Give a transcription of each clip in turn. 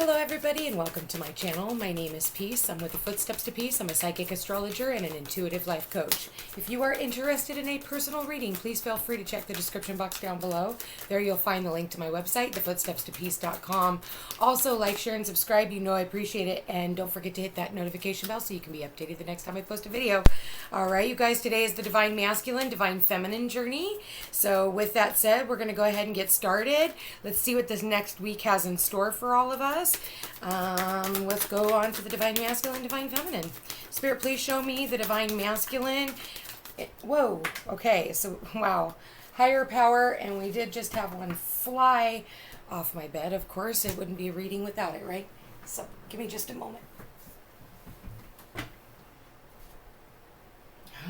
Hello everybody and welcome to my channel. My name is Peace. I'm with the Footsteps to Peace. I'm a psychic astrologer and an intuitive life coach. If you are interested in a personal reading, please feel free to check the description box down below. There you'll find the link to my website, thefootstepstopeace.com. Also, like, share, and subscribe. You know I appreciate it. And don't forget to hit that notification bell so you can be updated the next time I post a video. All right, you guys, today is the Divine Masculine, Divine Feminine journey. So with that said, we're going to go ahead and get started. Let's see what this next week has in store for all of us. Let's go on to the Divine Masculine, Divine Feminine. Spirit, please show me the Divine Masculine. Whoa, okay, so wow, higher power, and we did just have one fly off my bed. Of course, it wouldn't be a reading without it, right? So give me just a moment.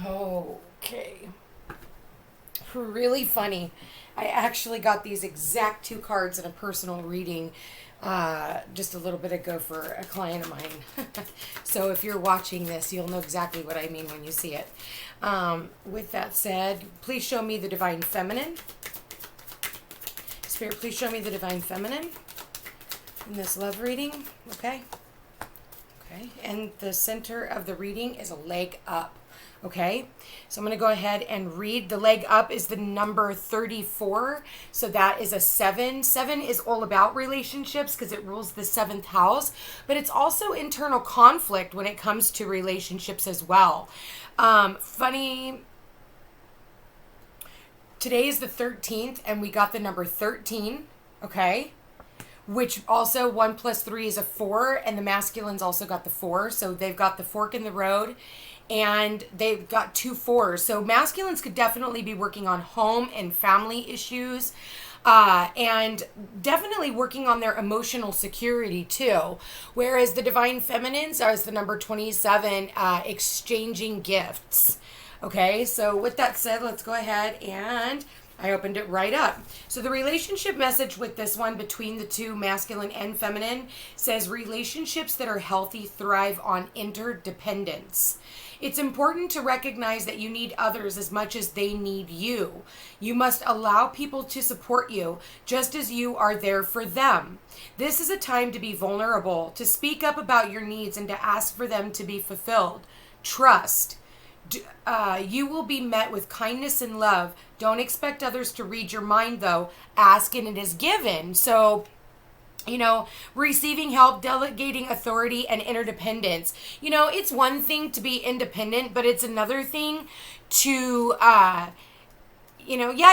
Okay, really funny. I actually got these exact two cards in a personal reading just a little bit ago for a client of mine. So if you're watching this, you'll know exactly what I mean when you see it. With that said, please show me the Divine Feminine. Spirit, please show me the Divine Feminine in this love reading. Okay. Okay. And the center of the reading is a leg up. Okay, so I'm going to go ahead and read. The leg up is the number 34. So that is a 7. 7 is all about relationships because it rules the 7th house, but it's also internal conflict when it comes to relationships as well. Funny, today is the 13th and we got the number 13. Okay. Which also 1 plus 3 is a 4, and the masculines also got the 4. So they've got the fork in the road, and they've got 2 4s. So masculines could definitely be working on home and family issues, and definitely working on their emotional security too. Whereas the Divine Feminines are the number 27, exchanging gifts. Okay, so with that said, let's go ahead and I opened it right up. So the relationship message with this one between the two, masculine and feminine, says relationships that are healthy thrive on interdependence. It's important to recognize that you need others as much as they need you. You must allow people to support you just as you are there for them. This is a time to be vulnerable, to speak up about your needs and to ask for them to be fulfilled. Trust. You will be met with kindness and love. Don't expect others to read your mind, though. Ask and it is given. So, you know, receiving help, delegating authority, and interdependence. You know, it's one thing to be independent, but it's another thing to, yeah,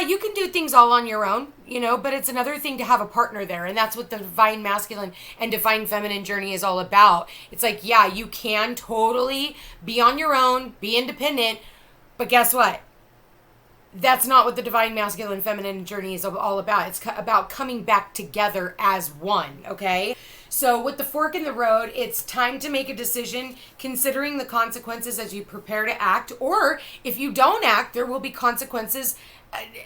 you can do things all on your own, but it's another thing to have a partner there. And that's what the Divine Masculine and Divine Feminine journey is all about. It's like, yeah, you can totally be on your own, be independent, but guess what? That's not what the Divine Masculine Feminine journey is all about. It's about coming back together as one, okay? So with the fork in the road, it's time to make a decision, considering the consequences as you prepare to act. Or if you don't act, there will be consequences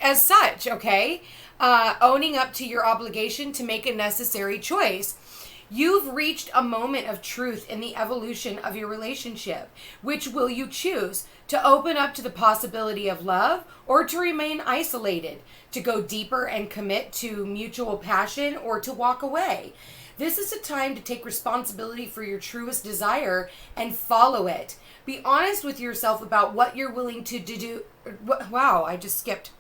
as such, okay? Owning up to your obligation to make a necessary choice. You've reached a moment of truth in the evolution of your relationship. Which will you choose? To open up to the possibility of love or to remain isolated? To go deeper and commit to mutual passion or to walk away? This is a time to take responsibility for your truest desire and follow it. Be honest with yourself about what you're willing to do. Wow, I just skipped.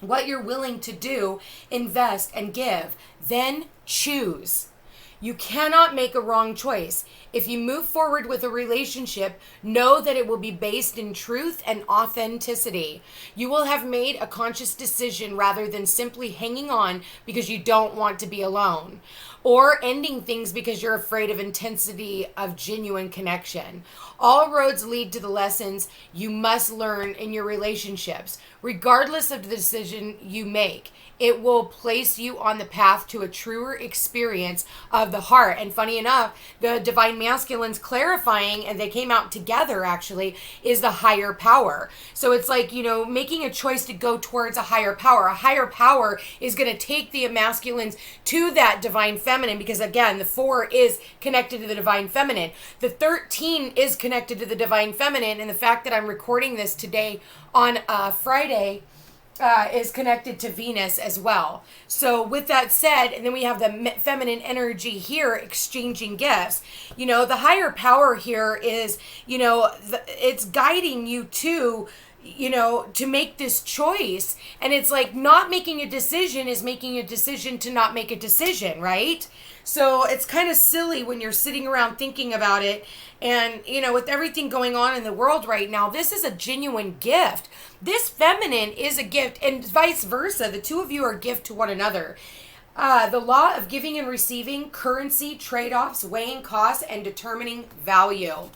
What you're willing to do, invest, and give. Then choose. You cannot make a wrong choice. If you move forward with a relationship, know that it will be based in truth and authenticity. You will have made a conscious decision rather than simply hanging on because you don't want to be alone, or ending things because you're afraid of intensity of genuine connection. All roads lead to the lessons you must learn in your relationships. Regardless of the decision you make, it will place you on the path to a truer experience of the heart. And funny enough, the Divine Masculines clarifying, and they came out together actually, is the higher power. So it's like, making a choice to go towards a higher power. A higher power is going to take the masculines to that Divine Feminine, because again, the 4 is connected to the Divine Feminine. The 13 is connected to the Divine Feminine. And the fact that I'm recording this today on Friday, is connected to Venus as well. So with that said, and then we have the feminine energy here exchanging gifts. The higher power here is, it's guiding you to make this choice. And it's like not making a decision is making a decision to not make a decision, right? So it's kind of silly when you're sitting around thinking about it. And, with everything going on in the world right now, this is a genuine gift. This feminine is a gift, and vice versa. The two of you are a gift to one another. The law of giving and receiving, currency, trade-offs, weighing costs, and determining value.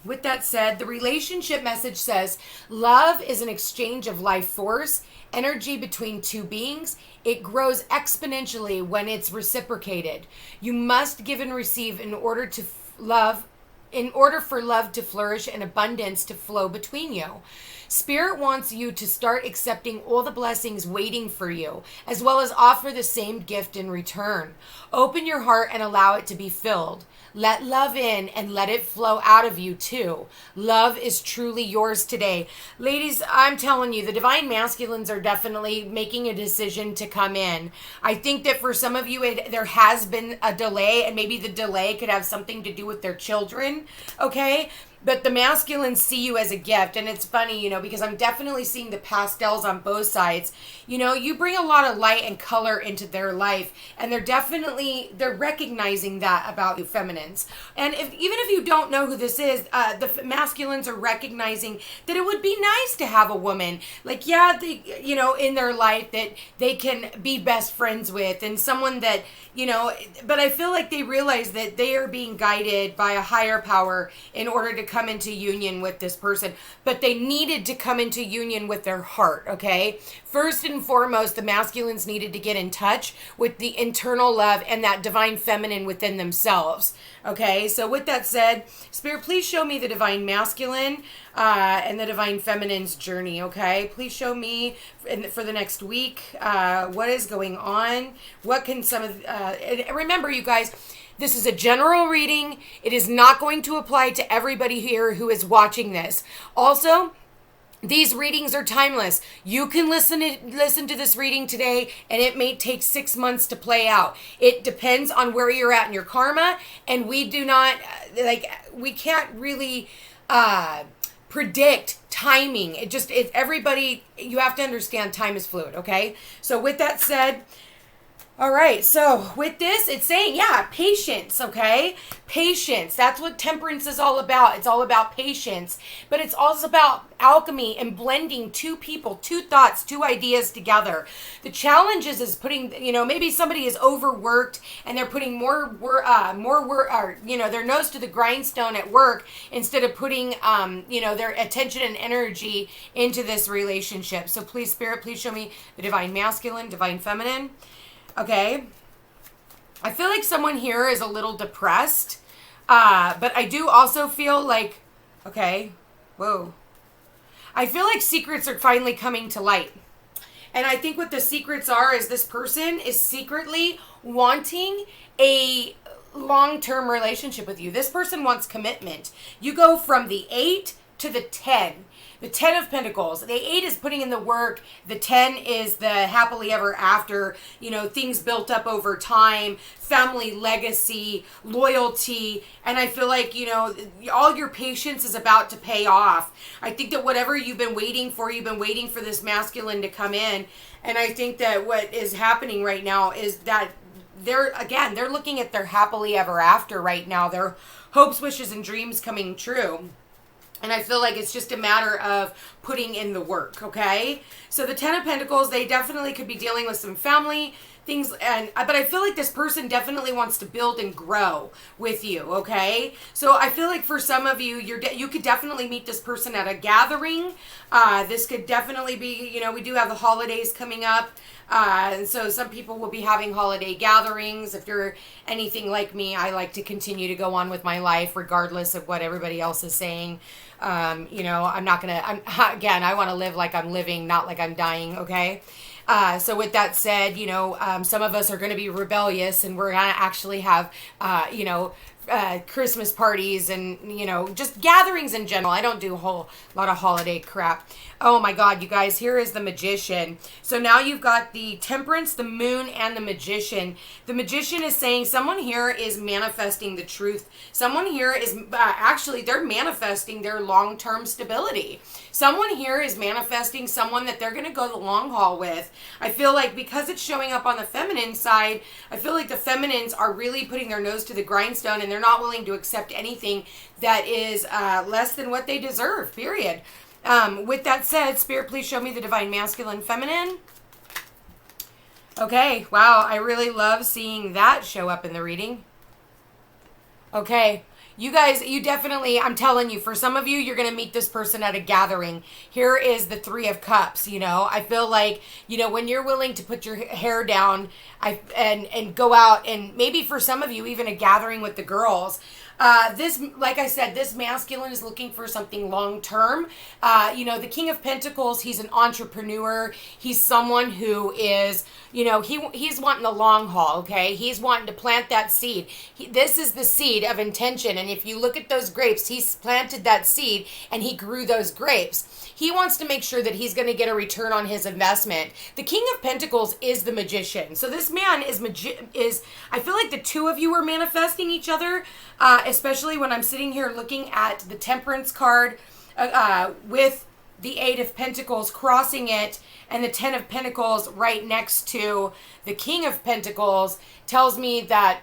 With that said, the relationship message says, love is an exchange of life force, energy between two beings. It grows exponentially when it's reciprocated. You must give and receive in order for love to flourish and abundance to flow between you. Spirit wants you to start accepting all the blessings waiting for you, as well as offer the same gift in return. Open your heart and allow it to be filled. Let love in and let it flow out of you too. Love is truly yours today. Ladies, I'm telling you, the divine masculines are definitely making a decision to come in. I think that for some of you, there has been a delay, and maybe the delay could have something to do with their children, okay? But the masculines see you as a gift. And it's funny, because I'm definitely seeing the pastels on both sides. You bring a lot of light and color into their life. And they're recognizing that about you feminines. And even if you don't know who this is, the masculines are recognizing that it would be nice to have a woman. Like, in their life that they can be best friends with. And someone that, but I feel like they realize that they are being guided by a higher power in order to come into union with this person, but they needed to come into union with their heart, okay? First and foremost, the masculines needed to get in touch with the internal love and that divine feminine within themselves, okay? So with that said, Spirit, please show me the divine masculine and the divine feminine's journey, okay? Please show me for the next week what is going on, what can and remember, you guys, this is a general reading. It is not going to apply to everybody here who is watching this. Also, these readings are timeless. You can listen to this reading today, and it may take 6 months to play out. It depends on where you're at in your karma, and we can't really predict timing. It's everybody. You have to understand time is fluid, okay? So with that said, all right, so with this, it's saying, patience, okay? Patience. That's what temperance is all about. It's all about patience. But it's also about alchemy and blending two people, two thoughts, two ideas together. The challenge is putting, maybe somebody is overworked and they're putting more work, their nose to the grindstone at work instead of putting, their attention and energy into this relationship. So please, Spirit, please show me the divine masculine, divine feminine. Okay, I feel like someone here is a little depressed, but I do also feel like, I feel like secrets are finally coming to light. And I think what the secrets are is this person is secretly wanting a long-term relationship with you. This person wants commitment. You go from the 8 to the 10. The 10 of Pentacles. The 8 is putting in the work. The 10 is the happily ever after, things built up over time, family legacy, loyalty. And I feel like, all your patience is about to pay off. I think that whatever you've been waiting for this masculine to come in. And I think that what is happening right now is that they're looking at their happily ever after right now. Their hopes, wishes, and dreams coming true. And I feel like it's just a matter of putting in the work, okay? So the 10 of Pentacles, they definitely could be dealing with some family things, but I feel like this person definitely wants to build and grow with you, okay? So I feel like for some of you, you could definitely meet this person at a gathering. This could definitely be, we do have the holidays coming up. And so some people will be having holiday gatherings. If you're anything like me, I like to continue to go on with my life regardless of what everybody else is saying. I want to live like I'm living, not like I'm dying, okay? So with that said, some of us are going to be rebellious and we're going to actually have, Christmas parties and, you know, just gatherings in general. I don't do a whole lot of holiday crap. Oh my God, you guys, here is the Magician. So now you've got the Temperance, the Moon, and the Magician. The Magician is saying someone here is manifesting the truth. Someone here is actually, they're manifesting their long-term stability. Someone here is manifesting someone that they're going to go the long haul with. I feel like because it's showing up on the feminine side, I feel like the feminines are really putting their nose to the grindstone and they're not willing to accept anything that is less than what they deserve, period. With that said, Spirit, please show me the Divine Masculine Feminine. Okay, wow, I really love seeing that show up in the reading. Okay, you guys, you definitely, I'm telling you, for some of you, you're going to meet this person at a gathering. Here is the Three of Cups, you know. I feel like, you know, when you're willing to put your hair down and go out, and maybe for some of you, even a gathering with the girls, this, like I said, this masculine is looking for something long-term. You know, the King of Pentacles, he's an entrepreneur. He's someone who is, you know, he's wanting the long haul, okay? He's wanting to plant that seed. This is the seed of intention. And if you look at those grapes, he's planted that seed and he grew those grapes. He wants to make sure that he's going to get a return on his investment. The King of Pentacles is the Magician. So this man is, I feel like the two of you are manifesting each other, especially when I'm sitting here looking at the Temperance card with the Eight of Pentacles crossing it and the Ten of Pentacles right next to the King of Pentacles tells me that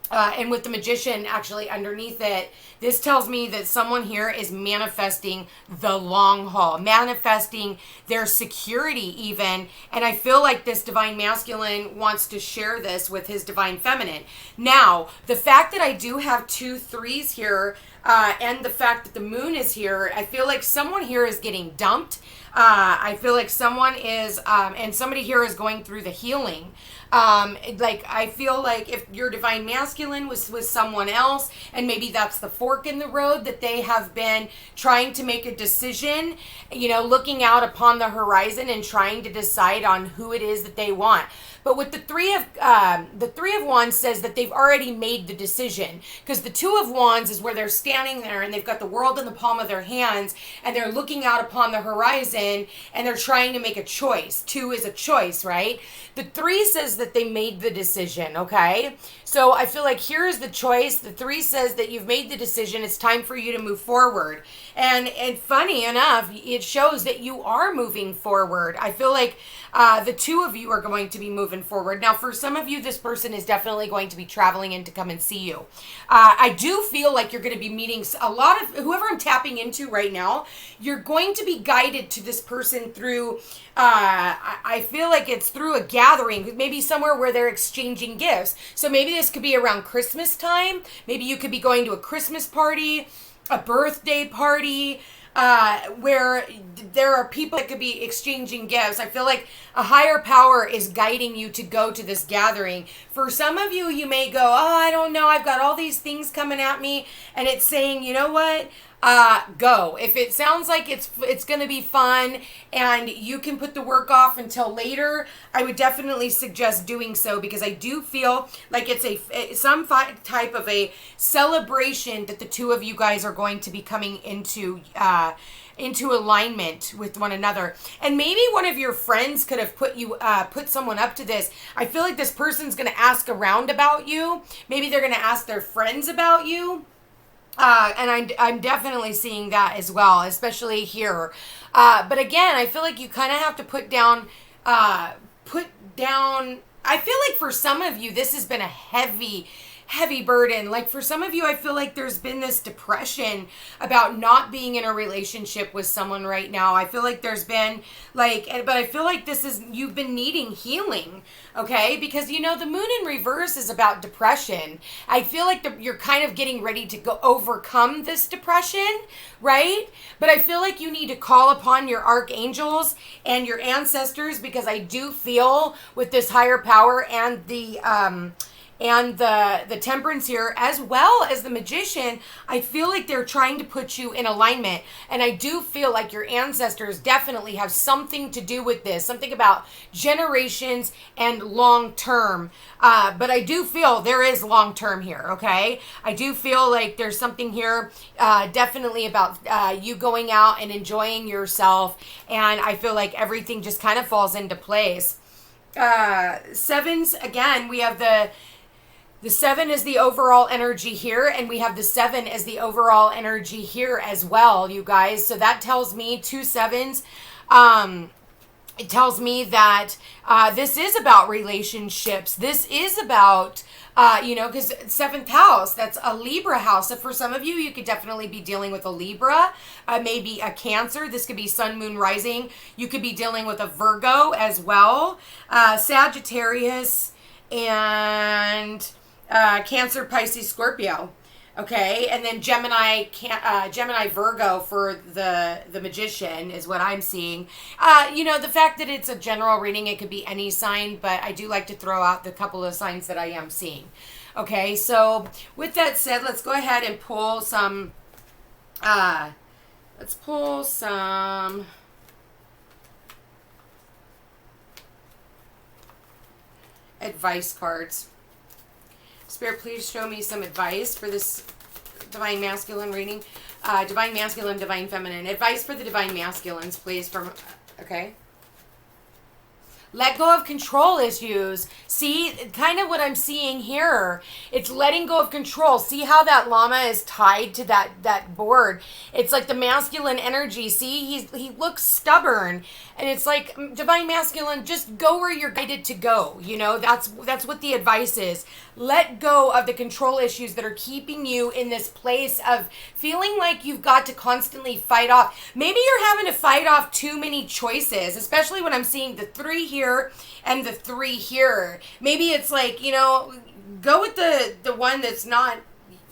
and with the Magician actually underneath it, this tells me that someone here is manifesting the long haul, manifesting their security even. And I feel like this Divine Masculine wants to share this with his Divine Feminine. Now, the fact that I do have 2 3s here and the fact that the Moon is here, I feel like someone here is getting dumped. I feel like someone is, and somebody here is going through the healing. Like, I feel like if your Divine Masculine was with someone else, and maybe that's the fork in the road that they have been trying to make a decision, you know, looking out upon the horizon and trying to decide on who it is that they want. But with the Three of Wands says that they've already made the decision, because the Two of Wands is where they're standing there and they've got the world in the palm of their hands and they're looking out upon the horizon and they're trying to make a choice. 2 is a choice, right? The 3 says that they made the decision, okay? So I feel like here is the choice. The 3 says that you've made the decision. It's time for you to move forward. And funny enough, it shows that you are moving forward. I feel like the 2 of you are going to be moving forward. Now, for some of you, this person is definitely going to be traveling in to come and see you. I do feel like you're going to be meeting a lot of, whoever I'm tapping into right now, you're going to be guided to this person through, I feel like it's through a gathering, maybe somewhere where they're exchanging gifts. So maybe this could be around Christmas time. Maybe you could be going to a Christmas party, a birthday party, where there are people that could be exchanging gifts. I feel like a higher power is guiding you to go to this gathering. For some of you, you may go, oh, I don't know, I've got all these things coming at me, and it's saying, you know what? Go. If it sounds like it's going to be fun and you can put the work off until later, I would definitely suggest doing so, because I do feel like it's some type of a celebration that the 2 of you guys are going to be coming into alignment with one another. And maybe one of your friends could have put someone up to this. I feel like this person's going to ask around about you. Maybe they're going to ask their friends about you. And I'm definitely seeing that as well, especially here. But again, I feel like you kind of have to put down, I feel like for some of you, this has been a heavy burden. Like for some of you, I feel like there's been this depression about not being in a relationship with someone right now. I feel like there's been but I feel like you've been needing healing, okay? Because, you know, the Moon in reverse is about depression. I feel like you're kind of getting ready to overcome this depression, right? But I feel like you need to call upon your archangels and your ancestors, because I do feel with this higher power and the and the Temperance here, as well as the Magician, I feel like they're trying to put you in alignment. And I do feel like your ancestors definitely have something to do with this, something about generations and long term. But I do feel there is long term here, okay? I do feel like there's something here definitely about you going out and enjoying yourself. And I feel like everything just kind of falls into place. Sevens, again, we have the 7 is the overall energy here, and we have the 7 as the overall energy here as well, you guys. So that tells me 2 sevens. It tells me that this is about relationships. This is about, because 7th house, that's a Libra house. So for some of you, you could definitely be dealing with a Libra, maybe a Cancer. This could be Sun, Moon, Rising. You could be dealing with a Virgo as well, Sagittarius, and Cancer, Pisces, Scorpio. Okay, and then Gemini, Virgo for the Magician is what I'm seeing. The fact that it's a general reading, it could be any sign, but I do like to throw out the couple of signs that I am seeing. Okay, so with that said, let's go ahead and pull some, advice cards. Spirit, please show me some advice for this Divine Masculine reading. Divine Masculine, Divine Feminine. Advice for the Divine Masculines, please. Okay. Let go of control issues. See, kind of what I'm seeing here. It's letting go of control. See how that llama is tied to that board? It's like the masculine energy. See, he looks stubborn. And it's like, Divine Masculine, just go where you're guided to go. That's what the advice is. Let go of the control issues that are keeping you in this place of feeling like you've got to constantly fight off. Maybe you're having to fight off too many choices, especially when I'm seeing the 3 here and the 3 here. Maybe it's like, go with the one that's not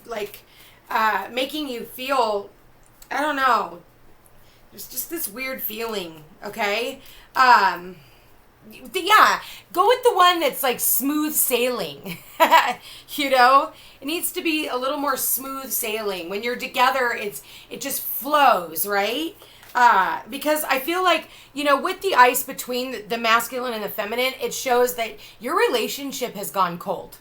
like making you feel, I don't know. There's just this weird feeling, okay? Go with the one that's like smooth sailing. It needs to be a little more smooth sailing. When you're together, it just flows, right? Because I feel like, with the ice between the masculine and the feminine, it shows that your relationship has gone cold.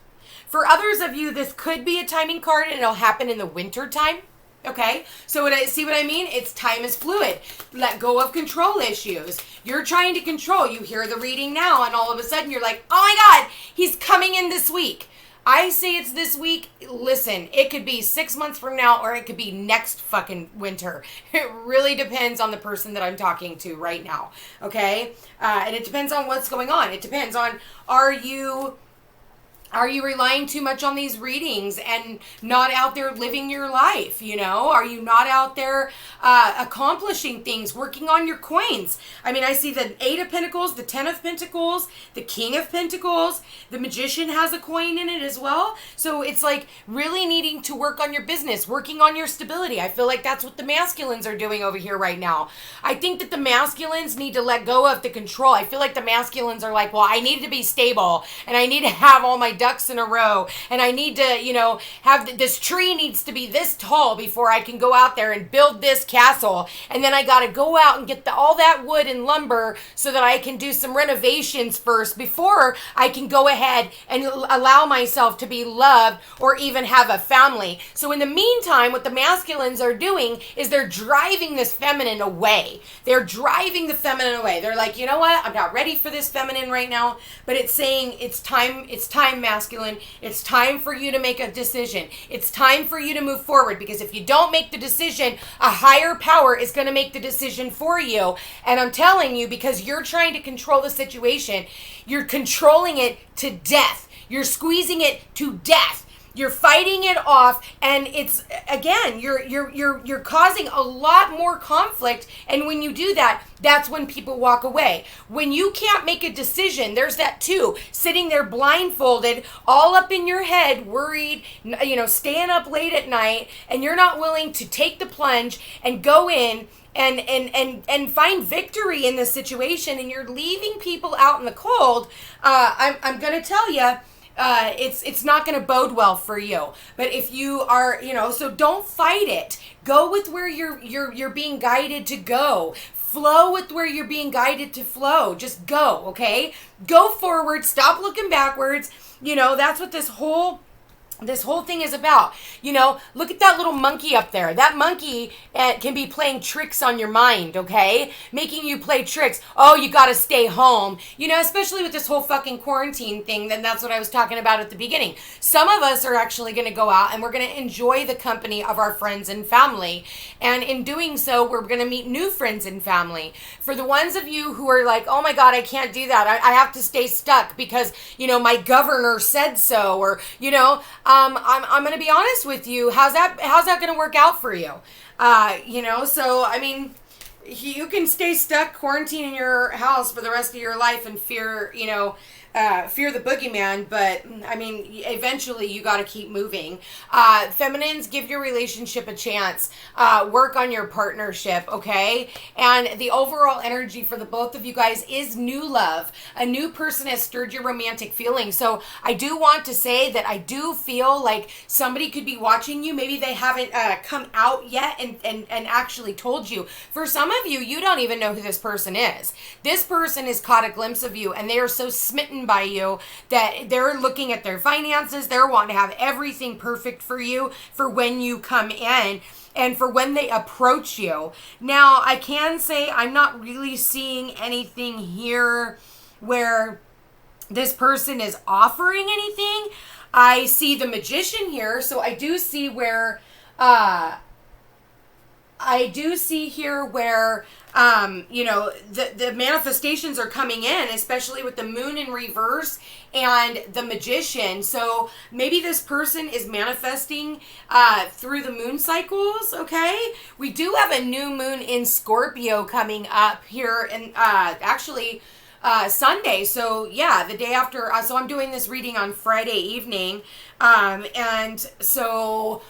For others of you, this could be a timing card, and it'll happen in the winter time. Okay, so what I mean? It's time is fluid. Let go of control issues. You're trying to control. You hear the reading now, and all of a sudden you're like, oh my God, he's coming in this week. I say it's this week. Listen, it could be 6 months from now, or it could be next fucking winter. It really depends on the person that I'm talking to right now. Okay, and it depends on what's going on. It depends on, are you relying too much on these readings and not out there living your life? Are you not out there accomplishing things, working on your coins? I mean, I see the 8 of Pentacles, the 10 of Pentacles, the King of Pentacles. The Magician has a coin in it as well. So it's like really needing to work on your business, working on your stability. I feel like that's what the masculines are doing over here right now. I think that the masculines need to let go of the control. I feel like the masculines are like, well, I need to be stable, and I need to have all my ducks in a row, and I need to, have this tree needs to be this tall before I can go out there and build this castle, and then I got to go out and get all that wood and lumber so that I can do some renovations first before I can go ahead and allow myself to be loved or even have a family. So in the meantime, what the masculines are doing is they're driving this feminine away. They're driving the feminine away. They're like, you know what? I'm not ready for this feminine right now, but it's saying it's time, masculine. It's time for you to make a decision. It's time for you to move forward, because if you don't make the decision, a higher power is going to make the decision for you. And I'm telling you, because you're trying to control the situation, you're controlling it to death. You're squeezing it to death. You're fighting it off, and it's, again, you're causing a lot more conflict. And when you do that, that's when people walk away. When you can't make a decision, there's that too. Sitting there blindfolded, all up in your head, worried, staying up late at night, and you're not willing to take the plunge and go in and find victory in this situation, and you're leaving people out in the cold. I'm going to tell you, it's not going to bode well for you. But if you are, so don't fight it. Go with where you're being guided to go. Flow with where you're being guided to flow. Just go, okay? Go forward. Stop looking backwards. That's what this whole thing is about. Look at that little monkey up there. That monkey can be playing tricks on your mind, okay? Making you play tricks. Oh, you got to stay home. Especially with this whole fucking quarantine thing, then that's what I was talking about at the beginning. Some of us are actually going to go out and we're going to enjoy the company of our friends and family. And in doing so, we're going to meet new friends and family. For the ones of you who are like, oh my God, I can't do that. I have to stay stuck because, my governor said so, or, I'm going to be honest with you. How's that going to work out for you? So, I mean, you can stay stuck quarantined in your house for the rest of your life and fear the boogeyman, but I mean, eventually you got to keep moving. Feminines, give your relationship a chance. Work on your partnership, okay? And the overall energy for the both of you guys is new love. A new person has stirred your romantic feelings. So I do want to say that I do feel like somebody could be watching you. Maybe they haven't come out yet and actually told you. For some of you, you don't even know who this person is. This person has caught a glimpse of you and they are so smitten by you that they're looking at their finances. They're wanting to have everything perfect for you for when you come in and for when they approach you. Now, I can say I'm not really seeing anything here where this person is offering anything. I see the Magician here, so I do see where the manifestations are coming in, especially with the moon in reverse and the Magician. So maybe this person is manifesting through the moon cycles, okay? We do have a new moon in Scorpio coming up here in Sunday. So yeah, the day after. So I'm doing this reading on Friday evening. And so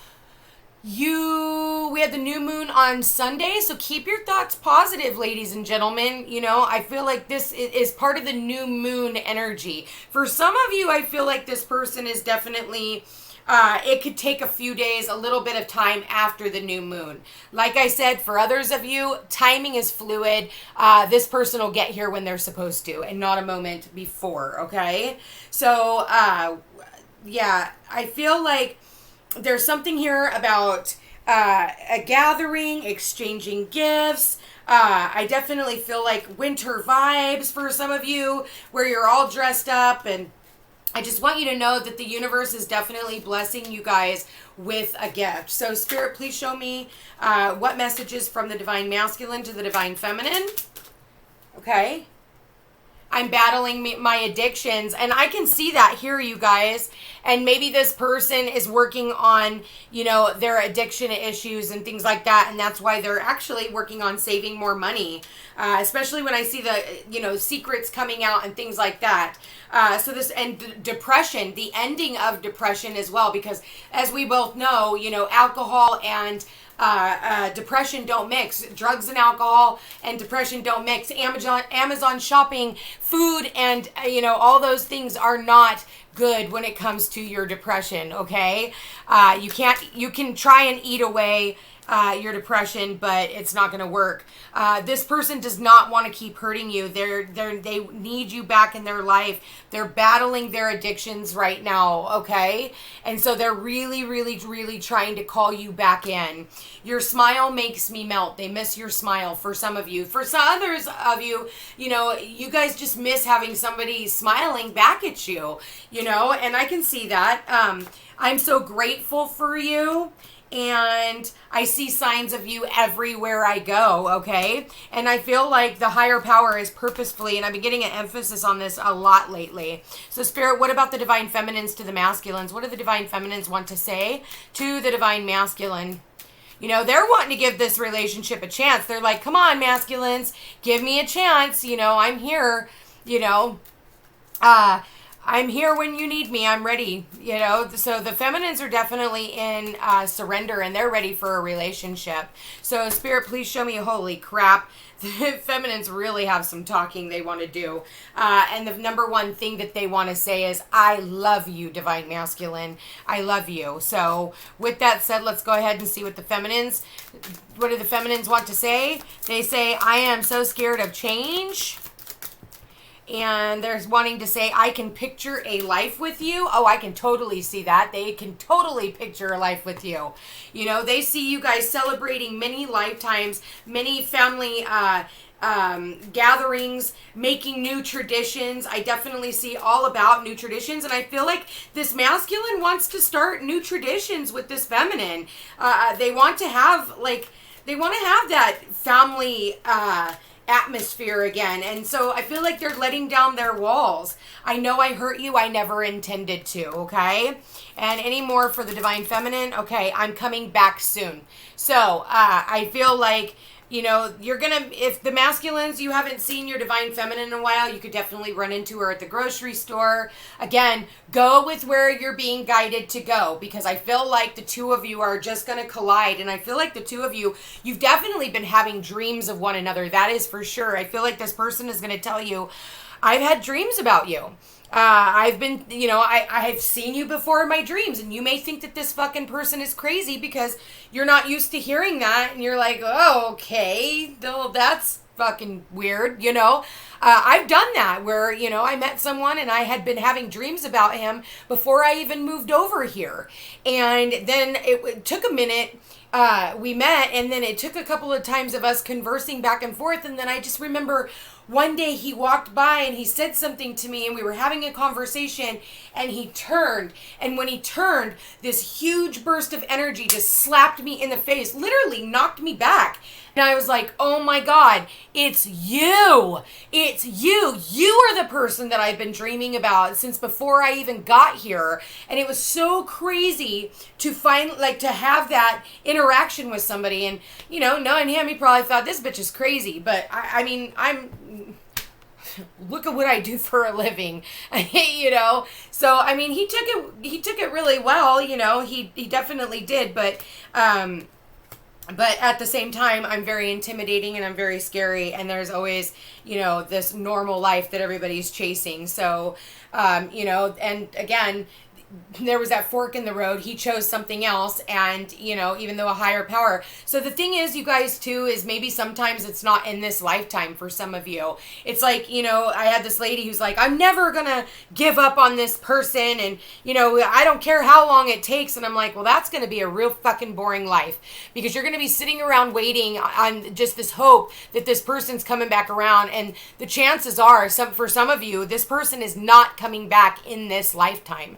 we had the new moon on Sunday, so keep your thoughts positive, ladies and gentlemen. I feel like this is part of the new moon energy. For some of you, I feel like this person is definitely, it could take a few days, a little bit of time after the new moon. Like I said, for others of you, timing is fluid. This person will get here when they're supposed to and not a moment before, okay? So, yeah, I feel like there's something here about a gathering, exchanging gifts. I definitely feel like winter vibes for some of you where you're all dressed up, and I just want you to know that the universe is definitely blessing you guys with a gift. So Spirit, please show me what messages from the Divine Masculine to the Divine Feminine. Okay. I'm battling my addictions, and I can see that here, you guys. And maybe this person is working on, their addiction issues and things like that, and that's why they're actually working on saving more money, especially when I see the, secrets coming out and things like that. So this, and depression, the ending of depression as well, because as we both know, alcohol and depression don't mix. Drugs and alcohol and depression don't mix. Amazon shopping, food, and all those things are not good when it comes to your depression. Okay, you can try and eat away your depression, but it's not going to work. This person does not want to keep hurting you. They need you back in their life. They're battling their addictions right now, okay? And so they're really, really, really trying to call you back in. Your smile makes me melt. They miss your smile for some of you. For some others of you, you guys just miss having somebody smiling back at you, and I can see that. I'm so grateful for you. And I see signs of you everywhere I go, okay? And I feel like the higher power is purposefully, and I've been getting an emphasis on this a lot lately. So Spirit, what about the Divine Feminines to the Masculines? What do the Divine Feminines want to say to the Divine Masculine? They're wanting to give this relationship a chance. They're like, come on, Masculines, give me a chance. I'm here, I'm here when you need me. I'm ready. So the feminines are definitely in surrender, and they're ready for a relationship. So Spirit, please show me. Holy crap. The feminines really have some talking they want to do. And the number one thing that they want to say is, I love you, Divine Masculine. I love you. So with that said, let's go ahead and see what do the feminines want to say? They say, I am so scared of change. And they're wanting to say, I can picture a life with you. Oh, I can totally see that. They can totally picture a life with you. They see you guys celebrating many lifetimes, many family gatherings, making new traditions. I definitely see all about new traditions. And I feel like this masculine wants to start new traditions with this feminine. They want to have that family atmosphere again. And so I feel like they're letting down their walls. I know I hurt you. I never intended to. Okay. And any more for the Divine Feminine? Okay. I'm coming back soon. So I feel like, you're going to, if the masculines, you haven't seen your Divine Feminine in a while, you could definitely run into her at the grocery store. Again, go with where you're being guided to go, because I feel like the two of you are just going to collide. And I feel like the two of you, you've definitely been having dreams of one another. That is for sure. I feel like this person is going to tell you, I've had dreams about you. I've been, I have seen you before in my dreams, and you may think that this fucking person is crazy because you're not used to hearing that, and you're like, oh, okay, well, that's fucking weird, I've done that where, I met someone and I had been having dreams about him before I even moved over here, and then it took a minute. We met, and then it took a couple of times of us conversing back and forth, and then I just remember one day he walked by and he said something to me, and we were having a conversation, and he turned, and when he turned, this huge burst of energy just slapped me in the face, literally knocked me back. And I was like, oh my God, it's you. It's you. You are the person that I've been dreaming about since before I even got here. And it was so crazy to to have that interaction with somebody. And, knowing him, he probably thought this bitch is crazy. But look at what I do for a living, So, he took it really well, he definitely did. But at the same time, I'm very intimidating and I'm very scary. And there's always, this normal life that everybody's chasing. So, and again, there was that fork in the road. He chose something else, and even though a higher power. So the thing is, you guys too, is maybe sometimes it's not in this lifetime for some of you. It's like, I had this lady who's like, I'm never gonna give up on this person, and I don't care how long it takes. And I'm like, well, that's gonna be a real fucking boring life, because you're gonna be sitting around waiting on just this hope that this person's coming back around, and the chances are, for some of you, this person is not coming back in this lifetime.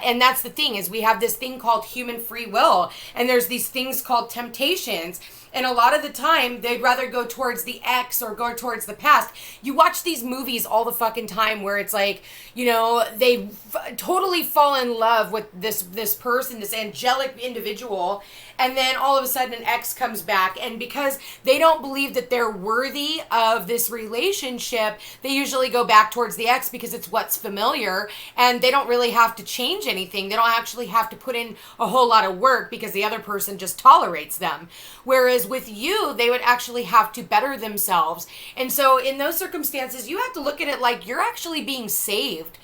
And that's the thing, is we have this thing called human free will, and there's these things called temptations. And a lot of the time, they'd rather go towards the ex or go towards the past. You watch these movies all the fucking time where it's like, they totally fall in love with this person, this angelic individual, and then all of a sudden an ex comes back. And because they don't believe that they're worthy of this relationship, they usually go back towards the ex because it's what's familiar, and they don't really have to change anything. They don't actually have to put in a whole lot of work because the other person just tolerates them. Whereas with you, they would actually have to better themselves. And so in those circumstances, you have to look at it like you're actually being saved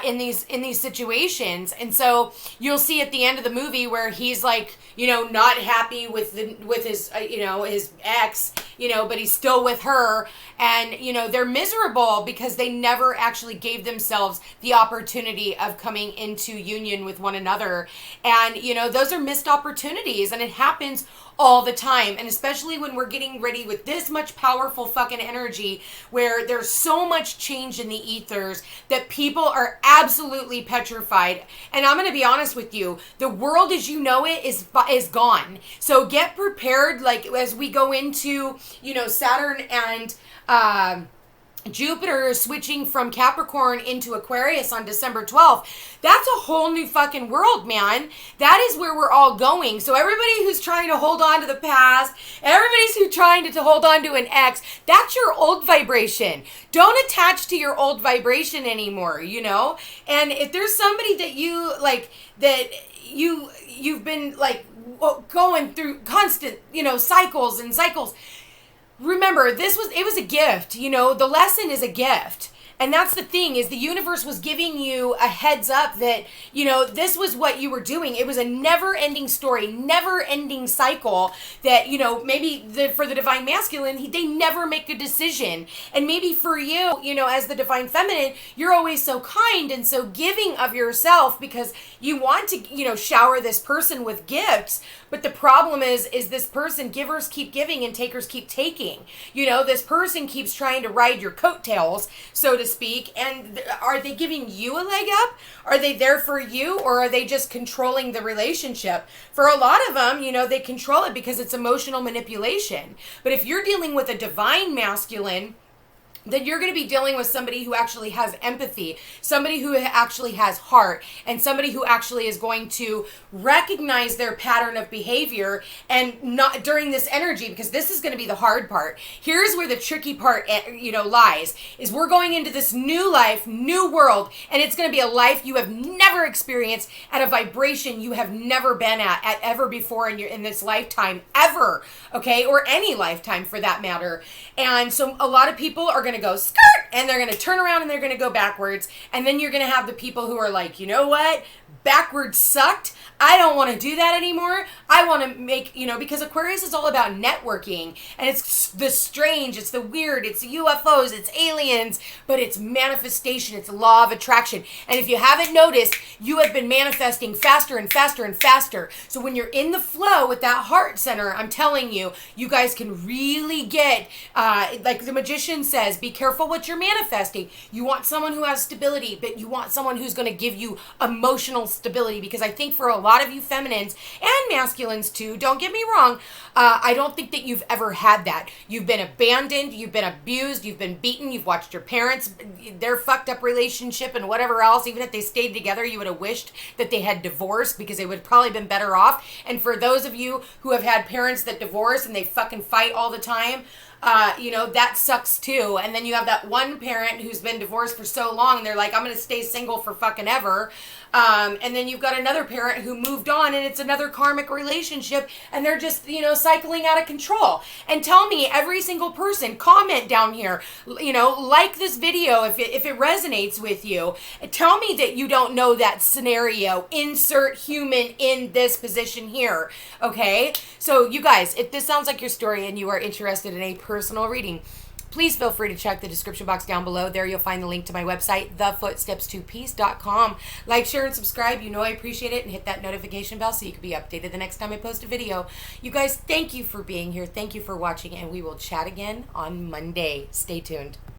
in these situations. And so you'll see at the end of the movie where he's like, not happy with his his ex, but he's still with her, and they're miserable because they never actually gave themselves the opportunity of coming into union with one another. And those are missed opportunities, and it happens all the time. And especially when we're getting ready with this much powerful fucking energy, where there's so much change in the ethers that people are absolutely petrified. And I'm going to be honest with you, the world as you know it is gone. So get prepared, like as we go into Saturn and Jupiter is switching from Capricorn into Aquarius on December 12th. That's a whole new fucking world, man. That is where we're all going. So everybody who's trying to hold on to the past, everybody's who's trying to hold on to an ex, that's your old vibration. Don't attach to your old vibration anymore, you know? And if there's somebody that you like, that you've been like going through constant, you know, cycles and cycles, remember, it was a gift, you know, the lesson is a gift. And that's the thing, is the universe was giving you a heads up that, you know, this was what you were doing. It was a never-ending story, never-ending cycle that, you know, maybe for the divine masculine, they never make a decision. And maybe for you, you know, as the divine feminine, you're always so kind and so giving of yourself because you want to, you know, shower this person with gifts. But the problem is this person, givers keep giving and takers keep taking. You know, this person keeps trying to ride your coattails, so to speak. And are they giving you a leg up? Are they there for you? Or are they just controlling the relationship? For a lot of them, you know, they control it because it's emotional manipulation. But if you're dealing with a divine masculine, then you're going to be dealing with somebody who actually has empathy, somebody who actually has heart, and somebody who actually is going to recognize their pattern of behavior and not during this energy, because this is going to be the hard part. Here's where the tricky part, you know, lies, is we're going into this new life, new world, and it's going to be a life you have never experienced at a vibration you have never been at ever before in this lifetime, ever, okay, or any lifetime for that matter. And so a lot of people are going to go skirt and they're going to turn around and they're going to go backwards. And then you're going to have the people who are like, you know what? Backwards sucked. I don't want to do that anymore. I want to make, you know, because Aquarius is all about networking, and it's the strange, it's the weird, it's UFOs, it's aliens, but it's manifestation, it's law of attraction. And if you haven't noticed, you have been manifesting faster and faster and faster. So when you're in the flow with that heart center, I'm telling you, you guys can really get, like the magician says, be careful what you're manifesting. You want someone who has stability, but you want someone who's going to give you emotional stability, because I think for a lot of you feminines and masculines too, don't get me wrong, I don't think that you've ever had that. You've been abandoned, you've been abused, you've been beaten, you've watched your parents, their fucked up relationship and whatever else. Even if they stayed together, you would have wished that they had divorced, because they would have probably been better off. And for those of you who have had parents that divorce and they fucking fight all the time, you know, that sucks too. And then you have that one parent who's been divorced for so long and they're like, I'm going to stay single for fucking ever. And then you've got another parent who moved on and it's another karmic relationship and they're just, you know, cycling out of control. And tell me, every single person, comment down here, you know, like this video if it resonates with you. Tell me that you don't know that scenario. Insert human in this position here. Okay? So you guys, if this sounds like your story and you are interested in a personal reading, please feel free to check the description box down below. There you'll find the link to my website, thefootsteps2peace.com. Like, share, and subscribe. You know I appreciate it. And hit that notification bell so you can be updated the next time I post a video. You guys, thank you for being here. Thank you for watching. And we will chat again on Monday. Stay tuned.